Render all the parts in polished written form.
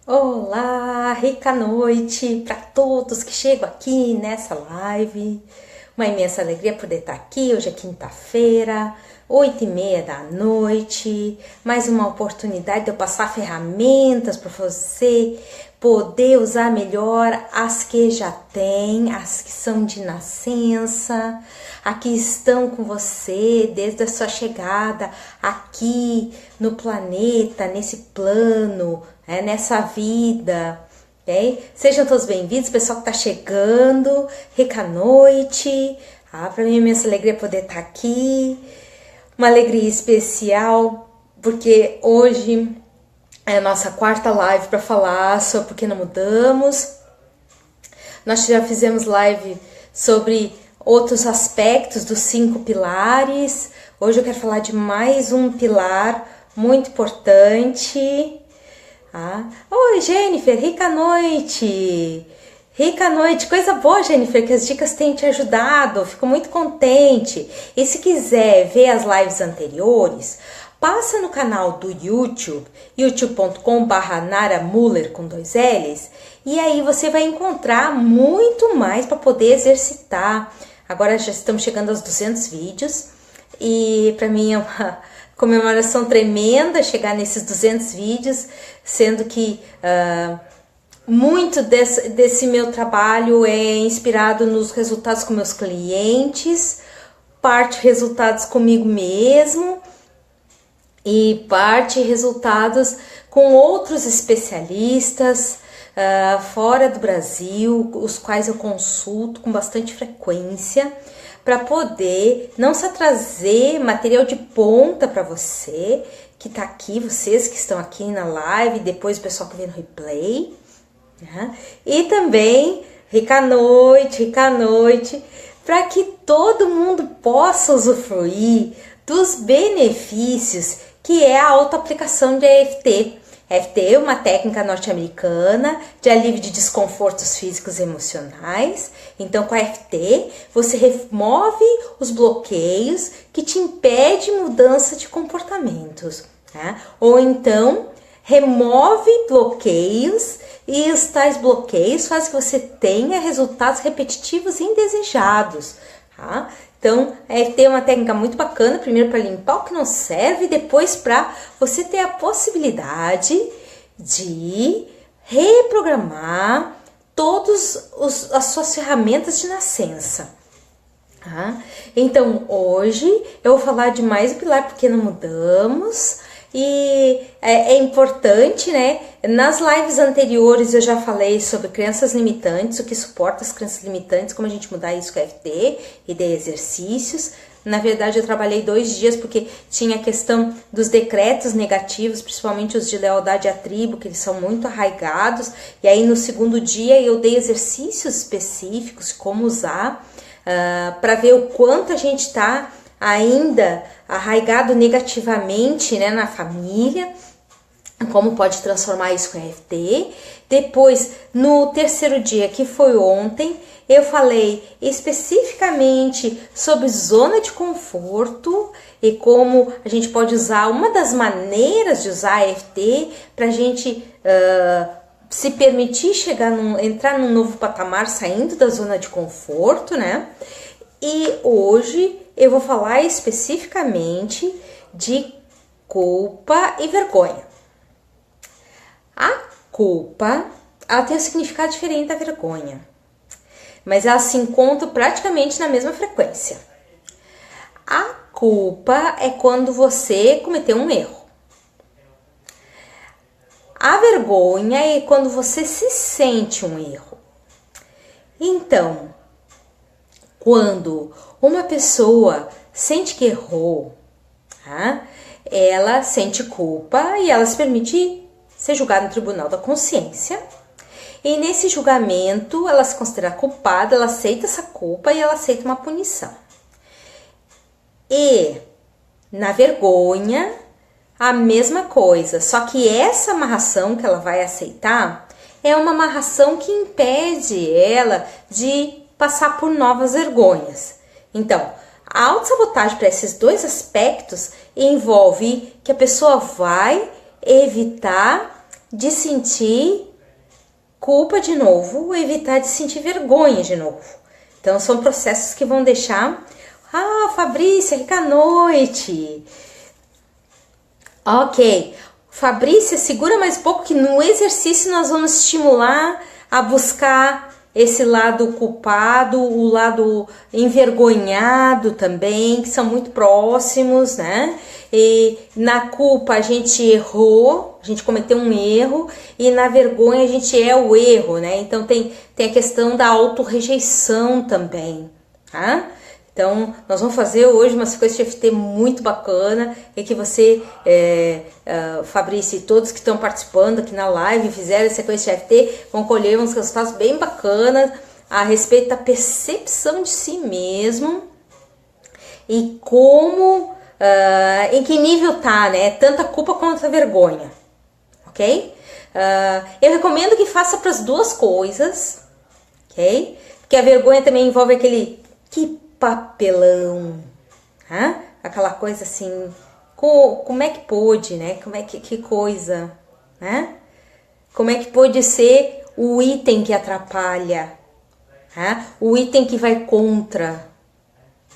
Olá, rica noite para todos que chegam aqui nessa live. Uma imensa alegria poder estar aqui. Hoje é quinta-feira, 8h30 da noite. Mais uma oportunidade de eu passar ferramentas para você poder usar melhor as que já tem, as que são de nascença, aqui estão com você desde a sua chegada aqui no planeta, nesse plano, nessa vida. Okay? Sejam todos bem-vindos, pessoal que está chegando, rica noite. Para mim é imensa alegria poder estar aqui, uma alegria especial, porque hoje é a nossa quarta live para falar sobre por que não mudamos. Nós já fizemos live sobre outros aspectos dos 5 pilares. Hoje eu quero falar de mais um pilar muito importante. Oi, Jennifer, rica noite! Rica noite, coisa boa, Jennifer, que as dicas têm te ajudado, fico muito contente. E se quiser ver as lives anteriores, passa no canal do YouTube, youtube.com/Nara Muller com 2 L's, e aí você vai encontrar muito mais para poder exercitar. Agora já estamos chegando aos 200 vídeos e para mim é uma comemoração tremenda chegar nesses 200 vídeos, sendo que muito desse meu trabalho é inspirado nos resultados com meus clientes, parte resultados comigo mesmo e parte resultados com outros especialistas fora do Brasil, os quais eu consulto com bastante frequência, para poder não só trazer material de ponta para você que está aqui, vocês que estão aqui na live, depois o pessoal que vê no replay, e também rica noite, para que todo mundo possa usufruir dos benefícios que é a autoaplicação de EFT. EFT é uma técnica norte-americana de alívio de desconfortos físicos e emocionais. Então, com a EFT, você remove os bloqueios que te impedem mudança de comportamentos. Ou então, remove bloqueios e os tais bloqueios fazem que você tenha resultados repetitivos e indesejados. Então, a EFT é uma técnica muito bacana, primeiro para limpar o que não serve, depois para você ter a possibilidade de reprogramar todas as suas ferramentas de nascença. Então, hoje eu vou falar de mais um pilar porque não mudamos. E é importante, né? Nas lives anteriores eu já falei sobre crenças limitantes, o que suporta as crenças limitantes, como a gente mudar isso com a EFT, e dei exercícios. Na verdade eu trabalhei 2 dias porque tinha a questão dos decretos negativos, principalmente os de lealdade à tribo, que eles são muito arraigados. E aí no segundo dia eu dei exercícios específicos, como usar, para ver o quanto a gente está ainda arraigado negativamente, né, na família, como pode transformar isso com a EFT. Depois, no terceiro dia, que foi ontem, eu falei especificamente sobre zona de conforto e como a gente pode usar, uma das maneiras de usar a EFT para a gente se permitir entrar num novo patamar saindo da zona de conforto, né? E hoje eu vou falar especificamente de culpa e vergonha. A culpa, ela tem um significado diferente da vergonha, mas elas se encontram praticamente na mesma frequência. A culpa é quando você cometeu um erro. A vergonha é quando você se sente um erro. Então, quando uma pessoa sente que errou, ela sente culpa e ela se permite ser julgada no tribunal da consciência. E nesse julgamento, ela se considera culpada, ela aceita essa culpa e ela aceita uma punição. E na vergonha, a mesma coisa, só que essa amarração que ela vai aceitar é uma amarração que impede ela de passar por novas vergonhas. Então, a autossabotagem para esses 2 aspectos envolve que a pessoa vai evitar de sentir culpa de novo, ou evitar de sentir vergonha de novo. Então, são processos que vão deixar... Ah, Fabrícia, rica noite! Ok. Fabrícia, segura mais um pouco que no exercício nós vamos estimular a buscar esse lado culpado, o lado envergonhado também, que são muito próximos, né? E na culpa a gente errou, a gente cometeu um erro, e na vergonha a gente é o erro, né? Então tem a questão da autorrejeição também, tá? Então, nós vamos fazer hoje uma sequência de EFT muito bacana, e que você, Fabrício, e todos que estão participando aqui na live, fizeram a sequência de EFT, vão colher uns resultados bem bacanas a respeito da percepção de si mesmo e como, em que nível tá, né? Tanto a culpa quanto a vergonha, ok? Eu recomendo que faça para as duas coisas, ok? Porque a vergonha também envolve aquele... Que papelão, né? Aquela coisa assim, como é que pôde, né? Como é que coisa, né? Como é que pôde ser o item que atrapalha, né? O item que vai contra,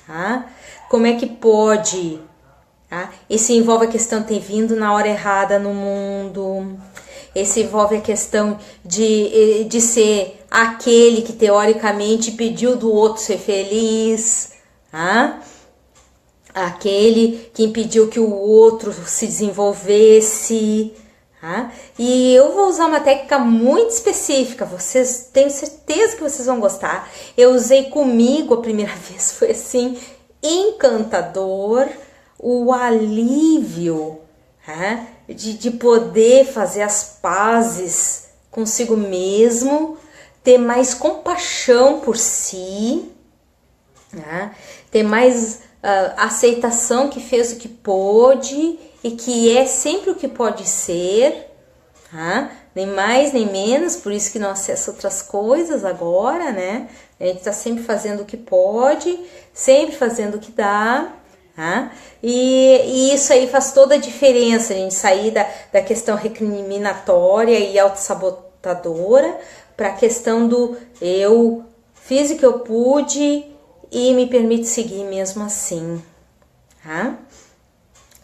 tá? Como é que pode, tá? Isso envolve a questão de ter vindo na hora errada no mundo. Esse envolve a questão de ser aquele que teoricamente pediu do outro ser feliz, tá? Aquele que impediu que o outro se desenvolvesse, tá? E eu vou usar uma técnica muito específica, vocês tenho certeza que vocês vão gostar. Eu usei comigo a primeira vez, foi assim, encantador, o alívio, tá? De poder fazer as pazes consigo mesmo, ter mais compaixão por si, né? Ter mais aceitação que fez o que pôde e que é sempre o que pode ser, tá? Nem mais nem menos, por isso que não acessa outras coisas agora, né? A gente tá sempre fazendo o que pode, sempre fazendo o que dá, tá? E isso aí faz toda a diferença, a gente sair da questão recriminatória e autossabotadora para a questão do eu fiz o que eu pude e me permite seguir mesmo assim, tá?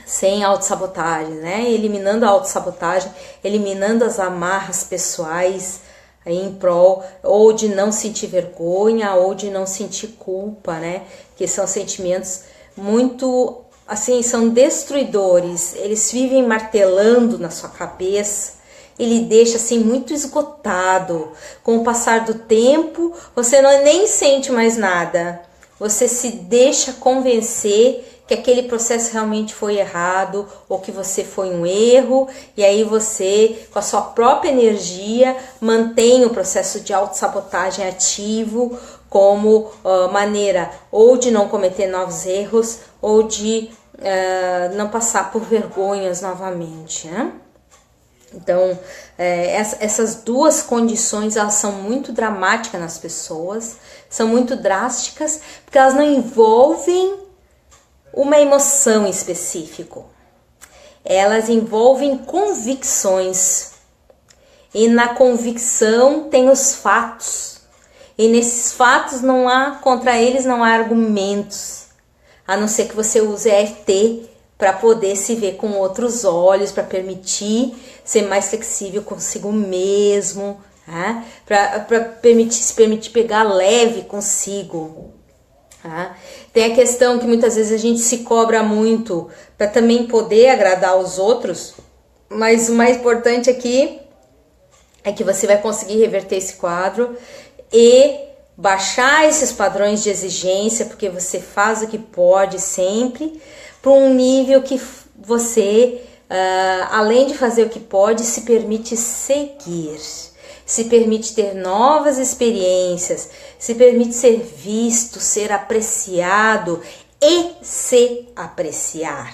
Sem autossabotagem, né? Eliminando a autossabotagem, eliminando as amarras pessoais aí em prol ou de não sentir vergonha ou de não sentir culpa, né? Que são sentimentos muito, assim, são destruidores, eles vivem martelando na sua cabeça, ele deixa assim muito esgotado. Com o passar do tempo, você nem sente mais nada, você se deixa convencer que aquele processo realmente foi errado ou que você foi um erro, e aí você, com a sua própria energia, mantém o processo de autossabotagem ativo como maneira ou de não cometer novos erros ou de não passar por vergonhas novamente, né? Então, essas duas condições, elas são muito dramáticas nas pessoas, são muito drásticas, porque elas não envolvem uma emoção em específico. Elas envolvem convicções. E na convicção tem os fatos. E nesses fatos contra eles não há argumentos. A não ser que você use EFT para poder se ver com outros olhos, para permitir ser mais flexível consigo mesmo, tá? Para se permitir pegar leve consigo. Tá? Tem a questão que muitas vezes a gente se cobra muito para também poder agradar os outros, mas o mais importante aqui é que você vai conseguir reverter esse quadro e baixar esses padrões de exigência, porque você faz o que pode sempre, para um nível que você, além de fazer o que pode, se permite seguir, se permite ter novas experiências, se permite ser visto, ser apreciado e se apreciar.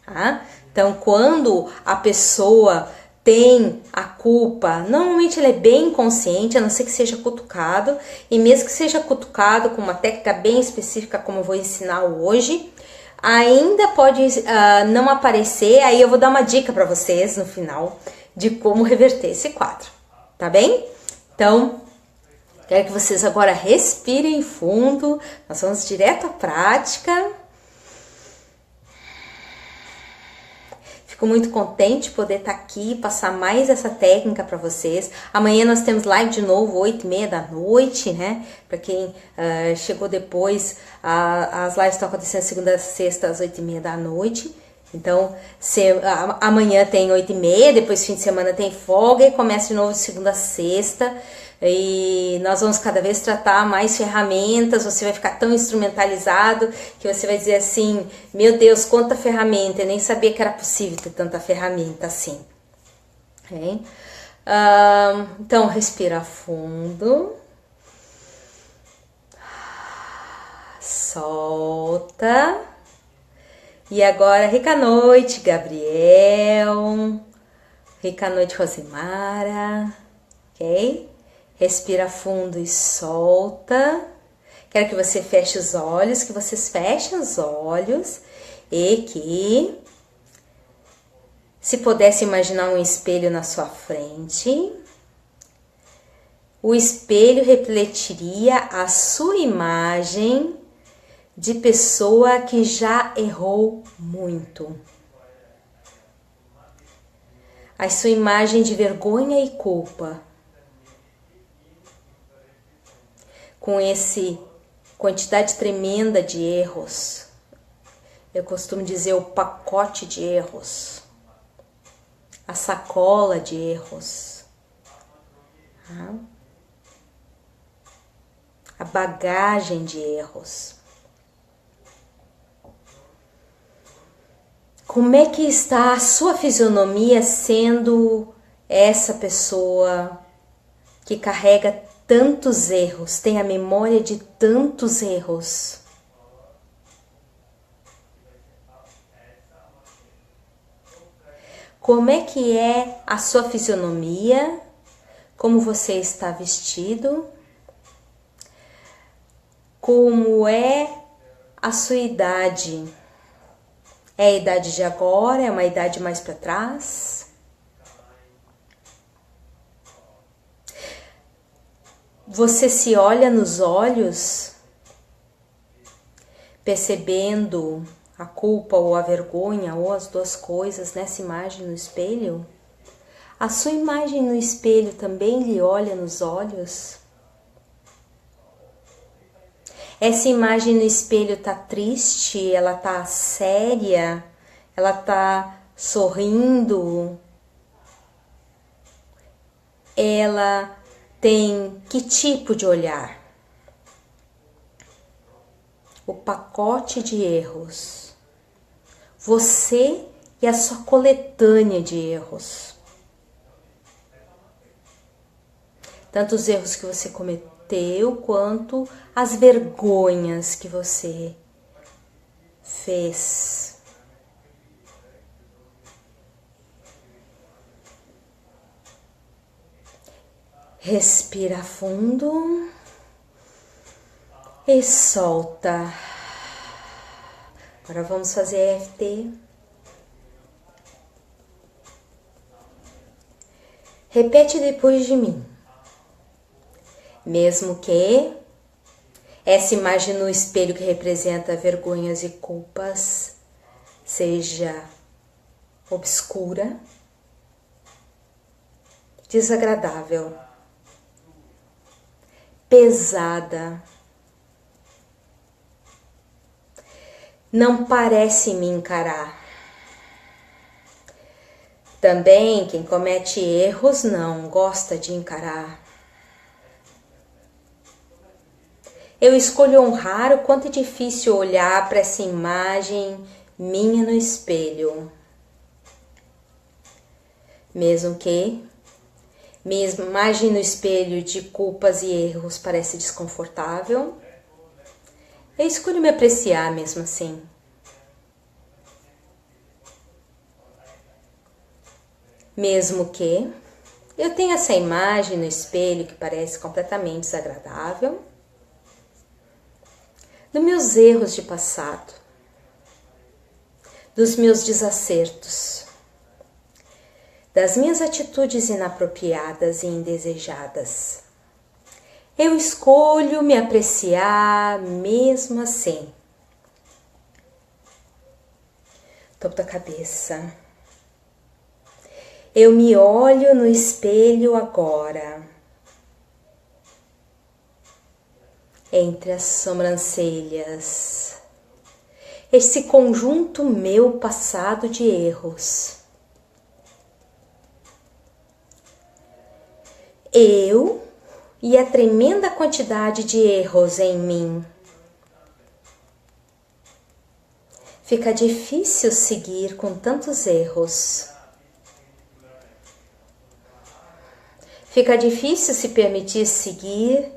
Tá? Então, quando a pessoa tem a culpa, normalmente ela é bem inconsciente, a não ser que seja cutucado, e mesmo que seja cutucado com uma técnica bem específica, como eu vou ensinar hoje, ainda pode não aparecer. Aí eu vou dar uma dica para vocês no final de como reverter esse quadro, tá bem? Então, quero que vocês agora respirem fundo, nós vamos direto à prática. Fico muito contente de poder estar aqui e passar mais essa técnica para vocês. Amanhã nós temos live de novo, 8h30 da noite, né? Para quem chegou depois, as lives estão acontecendo segunda a sexta às 8h30 da noite. Então, amanhã tem 8h30, depois fim de semana tem folga e começa de novo de segunda a sexta. E nós vamos cada vez tratar mais ferramentas, você vai ficar tão instrumentalizado que você vai dizer assim, meu Deus, quanta ferramenta, eu nem sabia que era possível ter tanta ferramenta assim. Okay? Então, respira fundo. Solta. E agora, rica noite, Gabriel. Rica noite, Rosimara. Ok? Respira fundo e solta. Quero que você feche os olhos, que vocês fechem os olhos e que, se pudesse imaginar um espelho na sua frente, o espelho refletiria a sua imagem de pessoa que já errou muito. A sua imagem de vergonha e culpa. Com essa quantidade tremenda de erros. Eu costumo dizer o pacote de erros. A sacola de erros. A bagagem de erros. Como é que está a sua fisionomia sendo essa pessoa que carrega tantos erros, tem a memória de tantos erros? Como é que é a sua fisionomia? Como você está vestido? Como é a sua idade? É a idade de agora? É uma idade mais para trás? Você se olha nos olhos, percebendo a culpa ou a vergonha, ou as duas coisas nessa imagem no espelho? A sua imagem no espelho também lhe olha nos olhos? Essa imagem no espelho tá triste, ela tá séria, ela tá sorrindo, ela tem que tipo de olhar? O pacote de erros. Você e a sua coletânea de erros. Tanto os erros que você cometeu, quanto as vergonhas que você fez. Respira fundo e solta. Agora vamos fazer EFT. Repete depois de mim. Mesmo que essa imagem no espelho que representa vergonhas e culpas seja obscura, desagradável, pesada, não parece me encarar. Também quem comete erros não gosta de encarar. Eu escolho honrar o quanto é difícil olhar para essa imagem minha no espelho. Mesmo que minha imagem no espelho de culpas e erros parece desconfortável, eu escolho me apreciar mesmo assim. Mesmo que eu tenha essa imagem no espelho que parece completamente desagradável, dos meus erros de passado, dos meus desacertos, das minhas atitudes inapropriadas e indesejadas. Eu escolho me apreciar mesmo assim. Topo da cabeça. Eu me olho no espelho agora. Entre as sobrancelhas. Esse conjunto meu passado de erros. Eu e a tremenda quantidade de erros em mim. Fica difícil seguir com tantos erros. Fica difícil se permitir seguir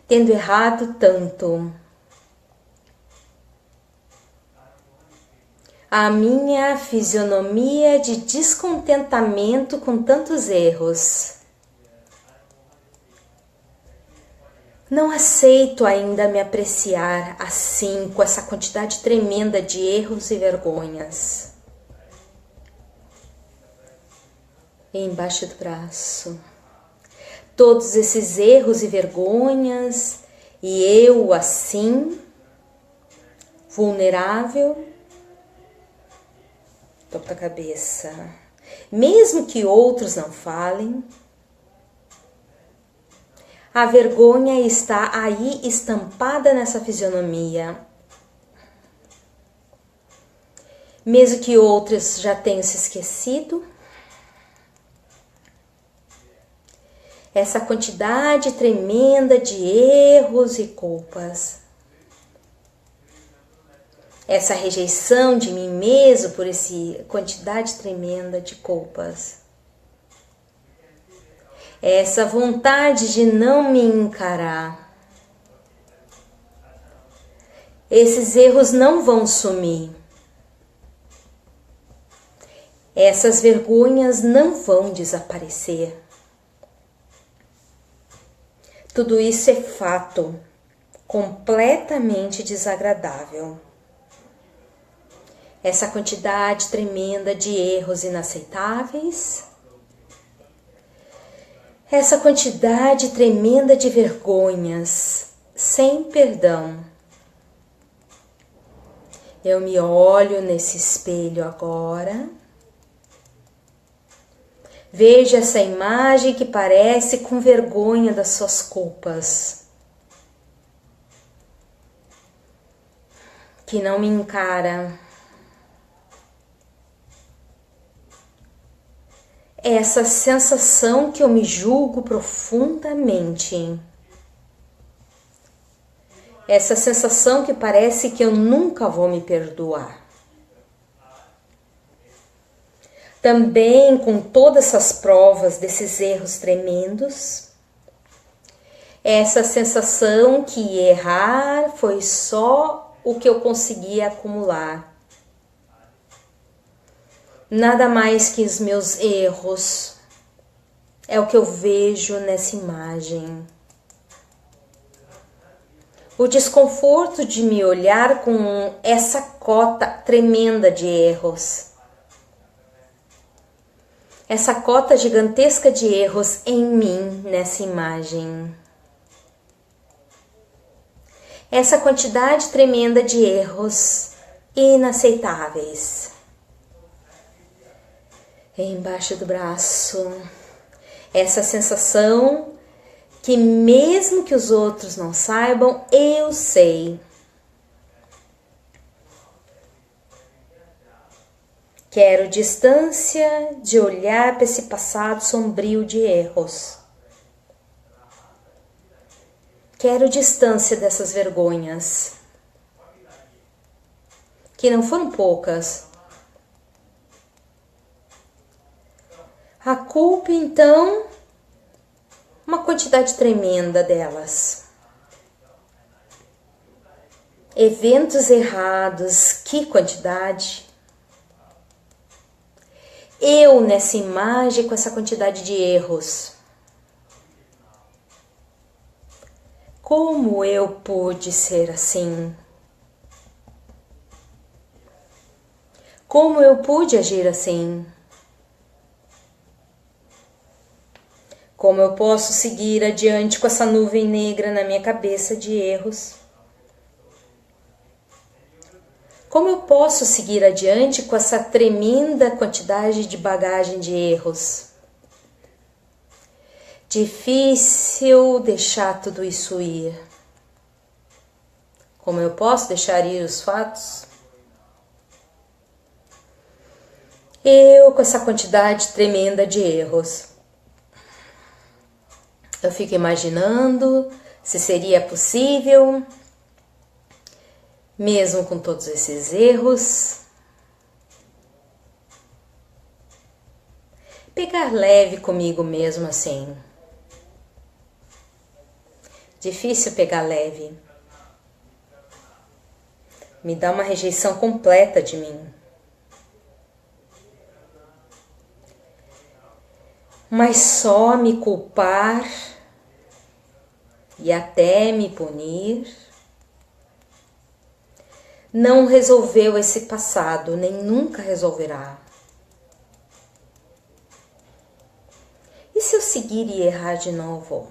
tendo errado tanto. A minha fisionomia de descontentamento com tantos erros. Não aceito ainda me apreciar assim, com essa quantidade tremenda de erros e vergonhas. E embaixo do braço. Todos esses erros e vergonhas, e eu assim, vulnerável, topo da cabeça. Mesmo que outros não falem, a vergonha está aí estampada nessa fisionomia. Mesmo que outros já tenham se esquecido, essa quantidade tremenda de erros e culpas, essa rejeição de mim mesmo por essa quantidade tremenda de culpas, essa vontade de não me encarar. Esses erros não vão sumir. Essas vergonhas não vão desaparecer. Tudo isso é fato, completamente desagradável. Essa quantidade tremenda de erros inaceitáveis, essa quantidade tremenda de vergonhas, sem perdão. Eu me olho nesse espelho agora. Vejo essa imagem que parece com vergonha das suas culpas, que não me encara. Essa sensação que eu me julgo profundamente. Essa sensação que parece que eu nunca vou me perdoar. Também com todas essas provas desses erros tremendos, essa sensação que errar foi só o que eu consegui acumular. Nada mais que os meus erros, é o que eu vejo nessa imagem. O desconforto de me olhar com essa cota tremenda de erros. Essa cota gigantesca de erros em mim nessa imagem. Essa quantidade tremenda de erros inaceitáveis. Embaixo do braço. Essa sensação que mesmo que os outros não saibam, eu sei. Quero distância de olhar para esse passado sombrio de erros. Quero distância dessas vergonhas, que não foram poucas. A culpa, então, uma quantidade tremenda delas. Eventos errados, que quantidade. Eu nessa imagem com essa quantidade de erros. Como eu pude ser assim? Como eu pude agir assim? Como eu posso seguir adiante com essa nuvem negra na minha cabeça de erros? Como eu posso seguir adiante com essa tremenda quantidade de bagagem de erros? Difícil deixar tudo isso ir. Como eu posso deixar ir os fatos? Eu, com essa quantidade tremenda de erros, eu fico imaginando se seria possível, mesmo com todos esses erros, pegar leve comigo mesmo assim. Difícil pegar leve. Me dá uma rejeição completa de mim. Mas só me culpar e até me punir não resolveu esse passado, nem nunca resolverá. E se eu seguir e errar de novo?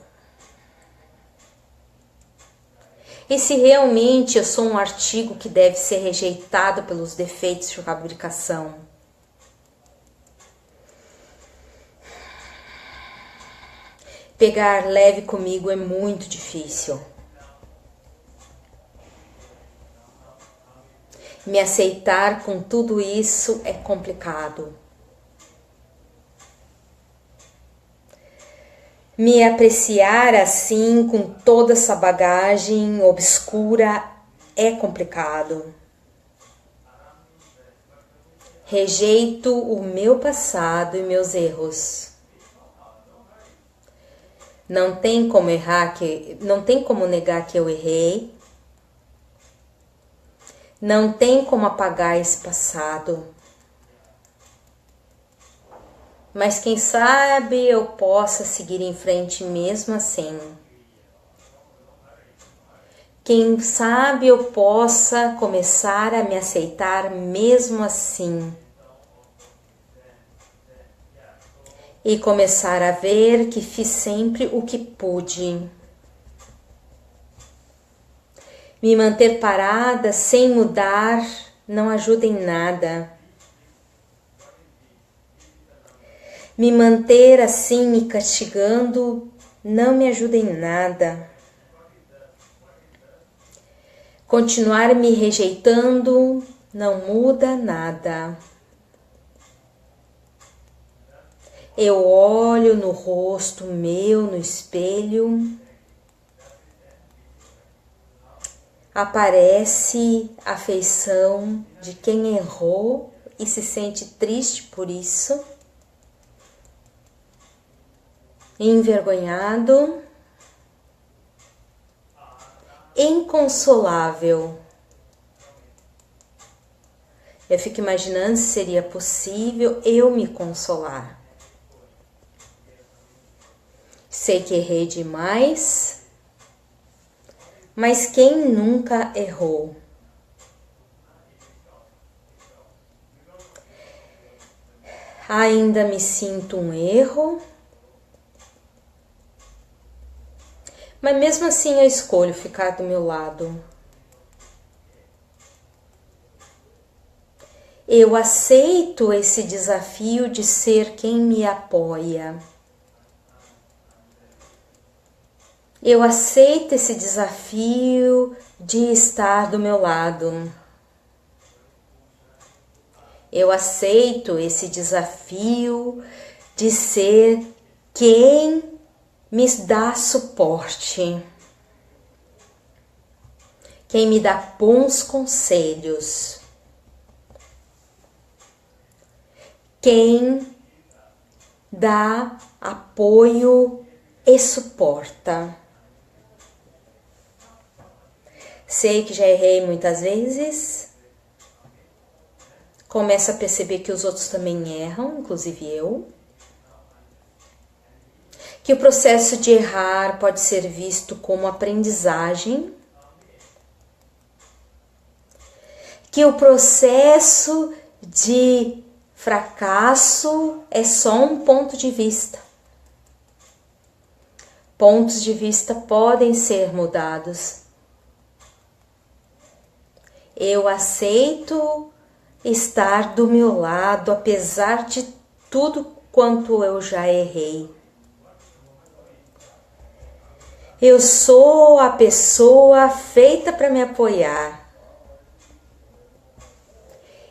E se realmente eu sou um artigo que deve ser rejeitado pelos defeitos de fabricação? Pegar leve comigo é muito difícil. Me aceitar com tudo isso é complicado. Me apreciar assim, com toda essa bagagem obscura, é complicado. Rejeito o meu passado e meus erros. Não tem como negar que eu errei. Não tem como apagar esse passado. Mas quem sabe eu possa seguir em frente mesmo assim. Quem sabe eu possa começar a me aceitar mesmo assim. E começar a ver que fiz sempre o que pude. Me manter parada sem mudar não ajuda em nada. Me manter assim me castigando não me ajuda em nada. Continuar me rejeitando não muda nada. Eu olho no rosto meu, no espelho, aparece a feição de quem errou e se sente triste por isso, envergonhado, inconsolável. Eu fico imaginando se seria possível eu me consolar. Sei que errei demais, mas quem nunca errou? Ainda me sinto um erro, mas mesmo assim eu escolho ficar do meu lado. Eu aceito esse desafio de ser quem me apoia. Eu aceito esse desafio de estar do meu lado. Eu aceito esse desafio de ser quem me dá suporte, quem me dá bons conselhos, quem dá apoio e suporta. Sei que já errei muitas vezes. Começo a perceber que os outros também erram, inclusive eu. Que o processo de errar pode ser visto como aprendizagem. Que o processo de fracasso é só um ponto de vista. Pontos de vista podem ser mudados. Eu aceito estar do meu lado, apesar de tudo quanto eu já errei. Eu sou a pessoa feita para me apoiar.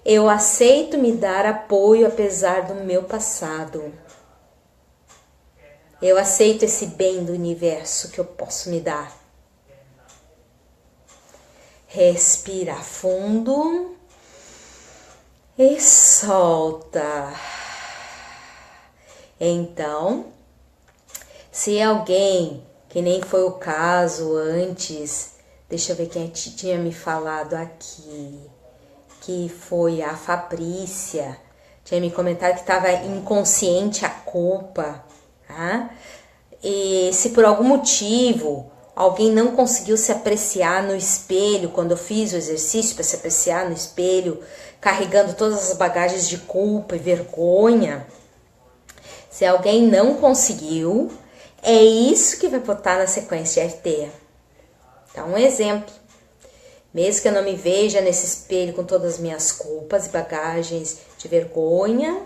Eu aceito me dar apoio apesar do meu passado. Eu aceito esse bem do universo que eu posso me dar. Respira fundo e solta. Então, se alguém, que nem foi o caso antes, deixa eu ver quem tinha me falado aqui, que foi a Fabrícia, tinha me comentado que estava inconsciente a culpa. Tá? E se por algum motivo alguém não conseguiu se apreciar no espelho, quando eu fiz o exercício para se apreciar no espelho, carregando todas as bagagens de culpa e vergonha, se alguém não conseguiu, é isso que vai botar na sequência de RT. Então, um exemplo. Mesmo que eu não me veja nesse espelho com todas as minhas culpas e bagagens de vergonha,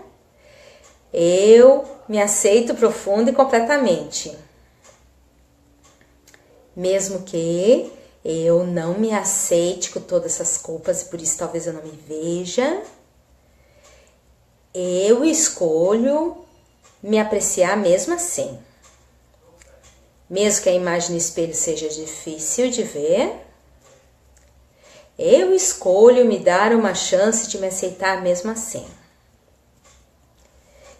eu me aceito profundo e completamente. Mesmo que eu não me aceite com todas essas culpas e por isso talvez eu não me veja, eu escolho me apreciar mesmo assim. Mesmo que a imagem no espelho seja difícil de ver, eu escolho me dar uma chance de me aceitar mesmo assim.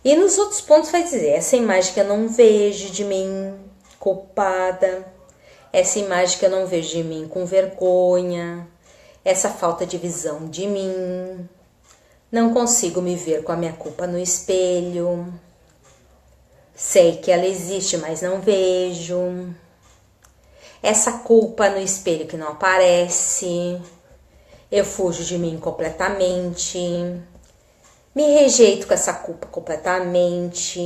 E nos outros pontos vai dizer, essa imagem que eu não vejo de mim culpada, essa imagem que eu não vejo de mim com vergonha, essa falta de visão de mim, não consigo me ver com a minha culpa no espelho, sei que ela existe, mas não vejo, essa culpa no espelho que não aparece, eu fujo de mim completamente, me rejeito com essa culpa completamente.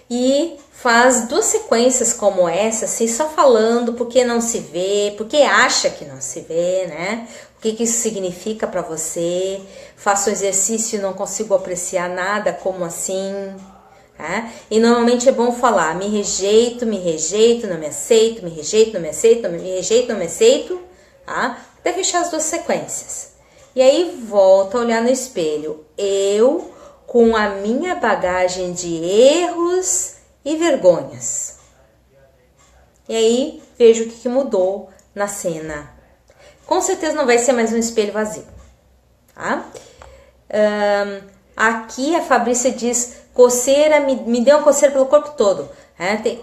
E faz 2 sequências como essa, assim, só falando porque não se vê, porque acha que não se vê, né? O que isso significa para você. Faço o exercício e não consigo apreciar nada, como assim? E normalmente é bom falar, me rejeito, não me aceito, me rejeito, não me aceito, me rejeito, não me aceito, tá? Até fechar as 2 sequências. E aí volta a olhar no espelho. Eu, com a minha bagagem de erros e vergonhas. E aí vejo o que mudou na cena. Com certeza não vai ser mais um espelho vazio. Tá? Aqui a Fabrícia diz, coceira, me deu uma coceira pelo corpo todo.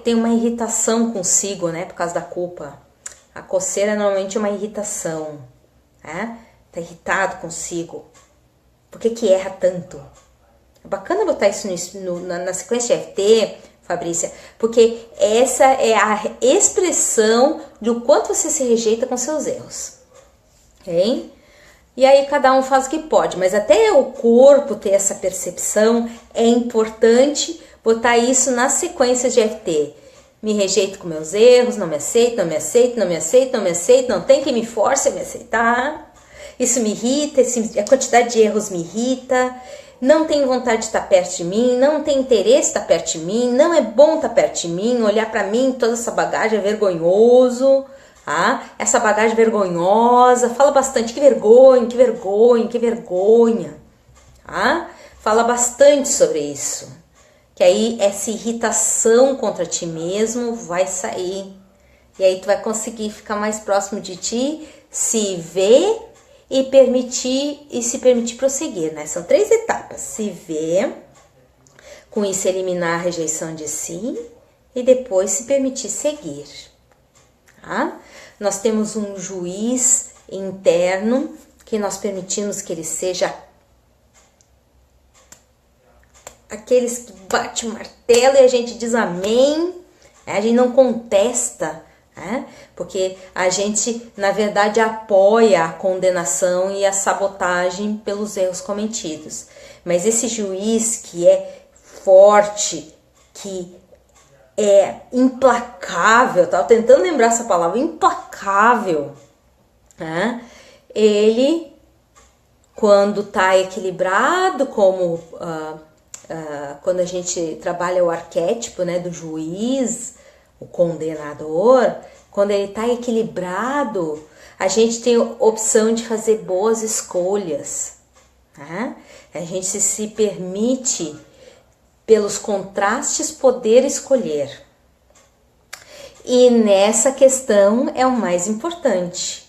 Tem uma irritação consigo, né? Por causa da culpa. A coceira normalmente é uma irritação. Tá irritado consigo. Por que erra tanto? É bacana botar isso na sequência de FT, Fabrícia, porque essa é a expressão do quanto você se rejeita com seus erros. Ok? E aí cada um faz o que pode, mas até o corpo ter essa percepção, é importante botar isso nas sequências de FT. Me rejeito com meus erros, não me aceito, não me aceito, não me aceito, não me aceito, não tem quem me force a me aceitar. Isso me irrita, a quantidade de erros me irrita, não tenho vontade de estar perto de mim, não tenho interesse de estar perto de mim, não é bom estar perto de mim, olhar para mim, toda essa bagagem é vergonhoso, essa bagagem vergonhosa, fala bastante, que vergonha, que vergonha, que vergonha, fala bastante sobre isso, que aí essa irritação contra ti mesmo vai sair, e aí tu vai conseguir ficar mais próximo de ti, se ver e se permitir prosseguir, né? São 3 etapas. Se ver, com isso eliminar a rejeição de si e depois se permitir seguir. Nós temos um juiz interno que nós permitimos que ele seja aqueles que bate o martelo e a gente diz amém, a gente não contesta, porque a gente, na verdade, apoia a condenação e a sabotagem pelos erros cometidos. Mas esse juiz que é forte, que implacável, estava tentando lembrar essa palavra, implacável, né? Ele, quando está equilibrado, como quando a gente trabalha o arquétipo, né, do juiz, o condenador, quando ele está equilibrado, a gente tem a opção de fazer boas escolhas, né? A gente se permite, pelos contrastes, poder escolher. E nessa questão é o mais importante.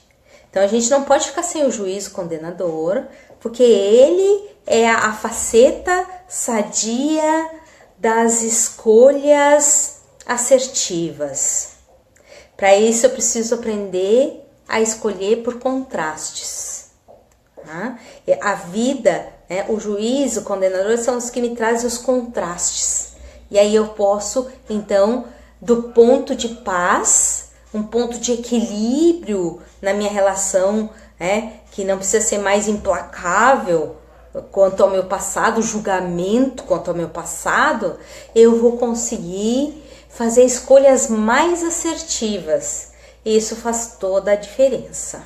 Então a gente não pode ficar sem o juízo condenador, porque ele é a faceta sadia das escolhas assertivas. Para isso eu preciso aprender a escolher por contrastes. Tá? A vida, né, o juízo, o condenador são os que me trazem os contrastes. E aí eu posso, então, do ponto de paz, um ponto de equilíbrio na minha relação, né, que não precisa ser mais implacável quanto ao meu passado, julgamento quanto ao meu passado, eu vou conseguir fazer escolhas mais assertivas. Isso faz toda a diferença,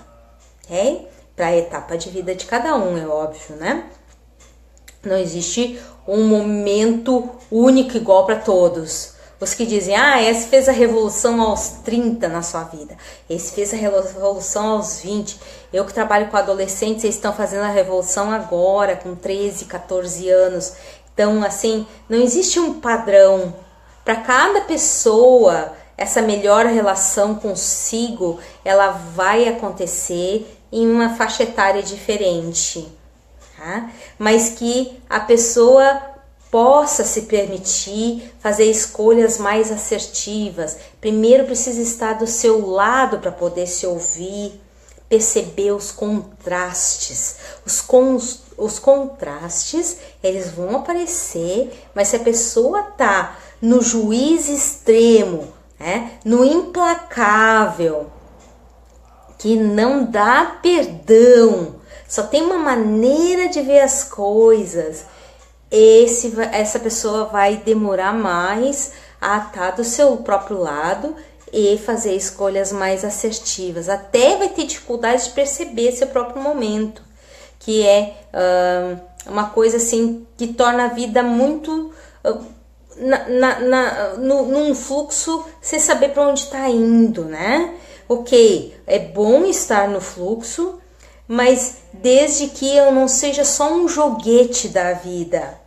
ok? Para a etapa de vida de cada um, é óbvio, né? Não existe um momento único igual para todos. Os que dizem, esse fez a revolução aos 30 na sua vida, esse fez a revolução aos 20. Eu que trabalho com adolescentes, eles estão fazendo a revolução agora, com 13, 14 anos. Então, assim, não existe um padrão. Para cada pessoa, essa melhor relação consigo, ela vai acontecer em uma faixa etária diferente, tá? Mas que a pessoa possa se permitir fazer escolhas mais assertivas. Primeiro precisa estar do seu lado para poder se ouvir, perceber os contrastes. Os contrastes, eles vão aparecer, mas se a pessoa tá no juízo extremo, né, no implacável, que não dá perdão, só tem uma maneira de ver as coisas, essa pessoa vai demorar mais a estar do seu próprio lado e fazer escolhas mais assertivas. Até vai ter dificuldade de perceber seu próprio momento, que é uma coisa assim que torna a vida muito num fluxo sem saber para onde está indo, né? Ok, é bom estar no fluxo, mas desde que eu não seja só um joguete da vida,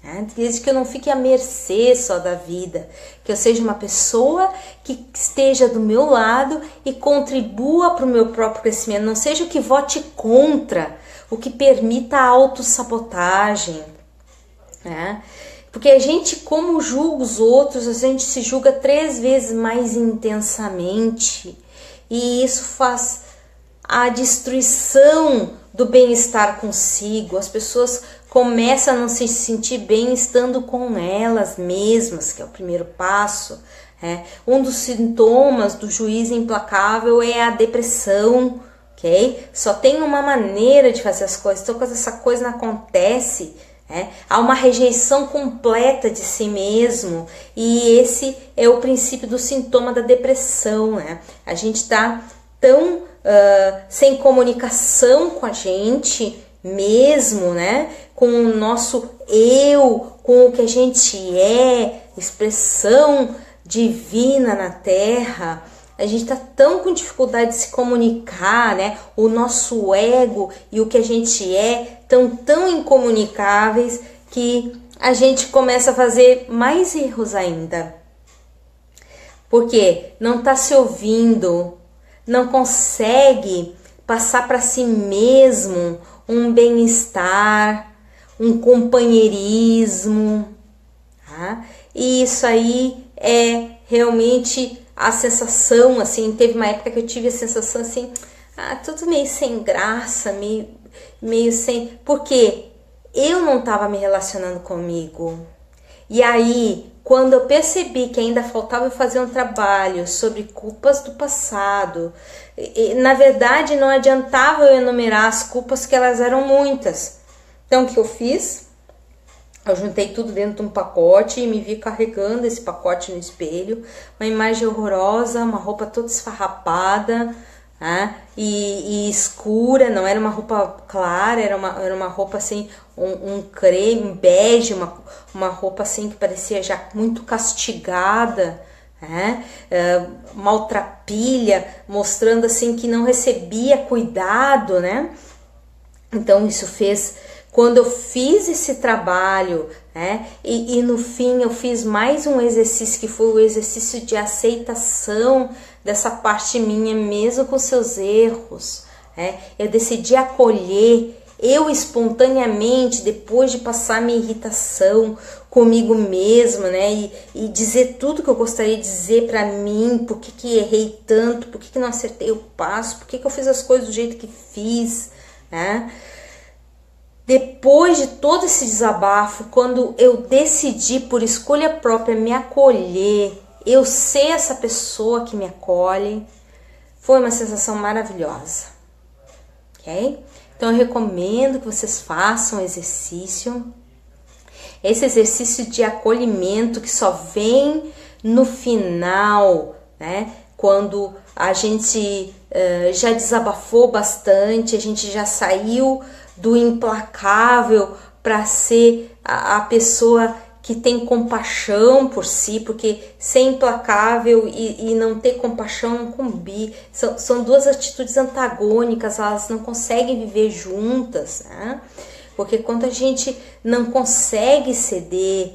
né? Desde que eu não fique à mercê só da vida, que eu seja uma pessoa que esteja do meu lado e contribua para o meu próprio crescimento, não seja o que vote contra, o que permita a autossabotagem, né? Porque a gente, como julga os outros, a gente se julga 3 vezes mais intensamente, e isso faz a destruição do bem-estar consigo. As pessoas começam a não se sentir bem estando com elas mesmas, que é o primeiro passo. Um dos sintomas do juízo implacável é a depressão, ok? Só tem uma maneira de fazer as coisas, então quando essa coisa não acontece, há uma rejeição completa de si mesmo, e esse é o princípio do sintoma da depressão, né? A gente está tão sem comunicação com a gente mesmo, né? Com o nosso eu, com o que a gente é, expressão divina na Terra. A gente está tão com dificuldade de se comunicar, né? O nosso ego e o que a gente é estão tão incomunicáveis que a gente começa a fazer mais erros ainda. Porque não está se ouvindo, não consegue passar para si mesmo um bem-estar, um companheirismo, tá? E isso aí é realmente a sensação, assim, teve uma época que eu tive a sensação assim, tudo meio sem graça, meio sem... Porque eu não estava me relacionando comigo. E aí, quando eu percebi que ainda faltava fazer um trabalho sobre culpas do passado, na verdade não adiantava eu enumerar as culpas, que elas eram muitas. Então o que eu fiz? Eu juntei tudo dentro de um pacote e me vi carregando esse pacote no espelho. Uma imagem horrorosa, uma roupa toda esfarrapada, né? E escura, não era uma roupa clara, era uma roupa assim, um creme, um bege, uma roupa assim que parecia já muito castigada, né? Maltrapilha, mostrando assim que não recebia cuidado, né? Então isso fez, quando eu fiz esse trabalho, né, e no fim eu fiz mais um exercício, que foi o exercício de aceitação dessa parte minha, mesmo com seus erros, né? Eu decidi acolher, eu espontaneamente, depois de passar minha irritação comigo mesma, né, e dizer tudo que eu gostaria de dizer para mim, por que errei tanto, por que não acertei o passo, por que eu fiz as coisas do jeito que fiz, né? Depois de todo esse desabafo, quando eu decidi por escolha própria me acolher, eu ser essa pessoa que me acolhe, foi uma sensação maravilhosa, ok? Então eu recomendo que vocês façam exercício, esse exercício de acolhimento que só vem no final, né? Quando a gente já desabafou bastante, a gente já saiu do implacável para ser a pessoa que tem compaixão por si, porque ser implacável e não ter compaixão não combina, são duas atitudes antagônicas, elas não conseguem viver juntas, né? Porque quando a gente não consegue ceder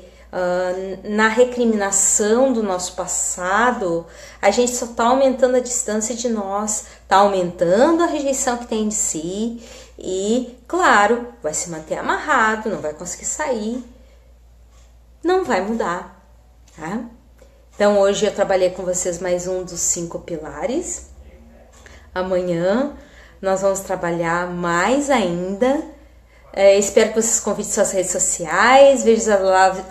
na recriminação do nosso passado, a gente só está aumentando a distância de nós, está aumentando a rejeição que tem de si e, claro, vai se manter amarrado, não vai conseguir sair, não vai mudar, tá? Então hoje eu trabalhei com vocês mais um dos 5 pilares. Amanhã nós vamos trabalhar mais ainda. Espero que vocês convidem suas redes sociais, vejam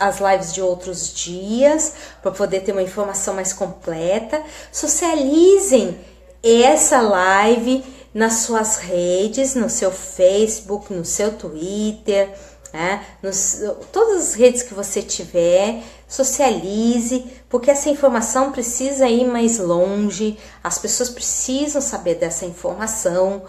as lives de outros dias para poder ter uma informação mais completa. Socializem essa live nas suas redes, no seu Facebook, no seu Twitter, né? Todas as redes que você tiver, socialize, porque essa informação precisa ir mais longe, as pessoas precisam saber dessa informação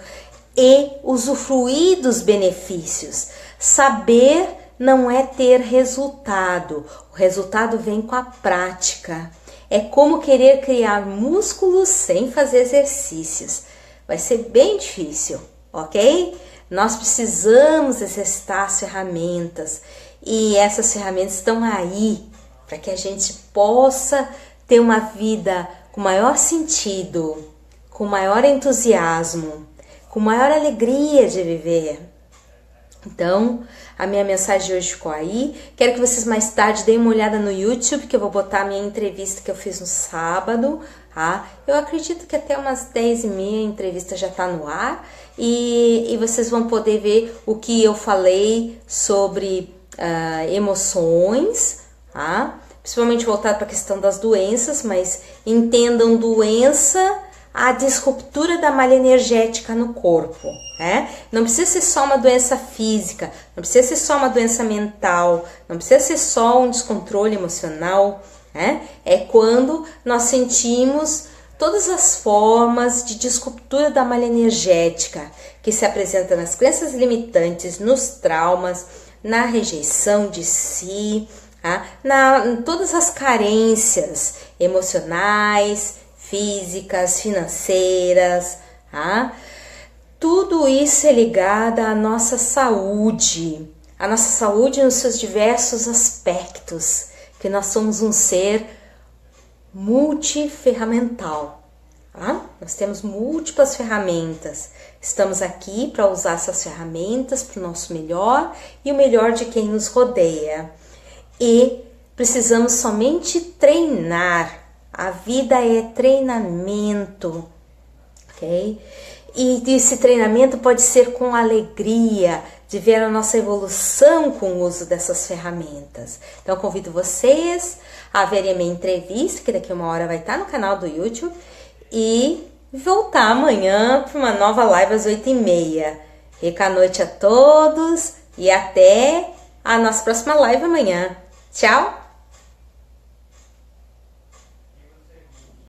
e usufruir dos benefícios. Saber não é ter resultado, o resultado vem com a prática. É como querer criar músculos sem fazer exercícios. Vai ser bem difícil, ok? Nós precisamos exercitar as ferramentas e essas ferramentas estão aí para que a gente possa ter uma vida com maior sentido, com maior entusiasmo, com maior alegria de viver. Então, a minha mensagem de hoje ficou aí. Quero que vocês mais tarde deem uma olhada no YouTube, que eu vou botar a minha entrevista que eu fiz no sábado, tá? Eu acredito que até umas 10h30 a entrevista já tá no ar. E vocês vão poder ver o que eu falei sobre emoções, tá? Principalmente voltado para a questão das doenças, mas entendam doença, a disruptura da malha energética no corpo, né? Não precisa ser só uma doença física, não precisa ser só uma doença mental, não precisa ser só um descontrole emocional, né? É quando nós sentimos todas as formas de disruptura da malha energética que se apresenta nas crenças limitantes, nos traumas, na rejeição de si, tá? Em todas as carências emocionais, físicas, financeiras, tá? Tudo isso é ligado à nossa saúde nos seus diversos aspectos, que nós somos um ser multiferramental, tá? Nós temos múltiplas ferramentas, estamos aqui para usar essas ferramentas para o nosso melhor e o melhor de quem nos rodeia, e precisamos somente treinar. A vida é treinamento, ok? E esse treinamento pode ser com alegria de ver a nossa evolução com o uso dessas ferramentas. Então, eu convido vocês a verem a minha entrevista, que daqui a 1 hora vai estar no canal do YouTube, e voltar amanhã para uma nova live às 8h30. Rica noite a todos e até a nossa próxima live amanhã. Tchau!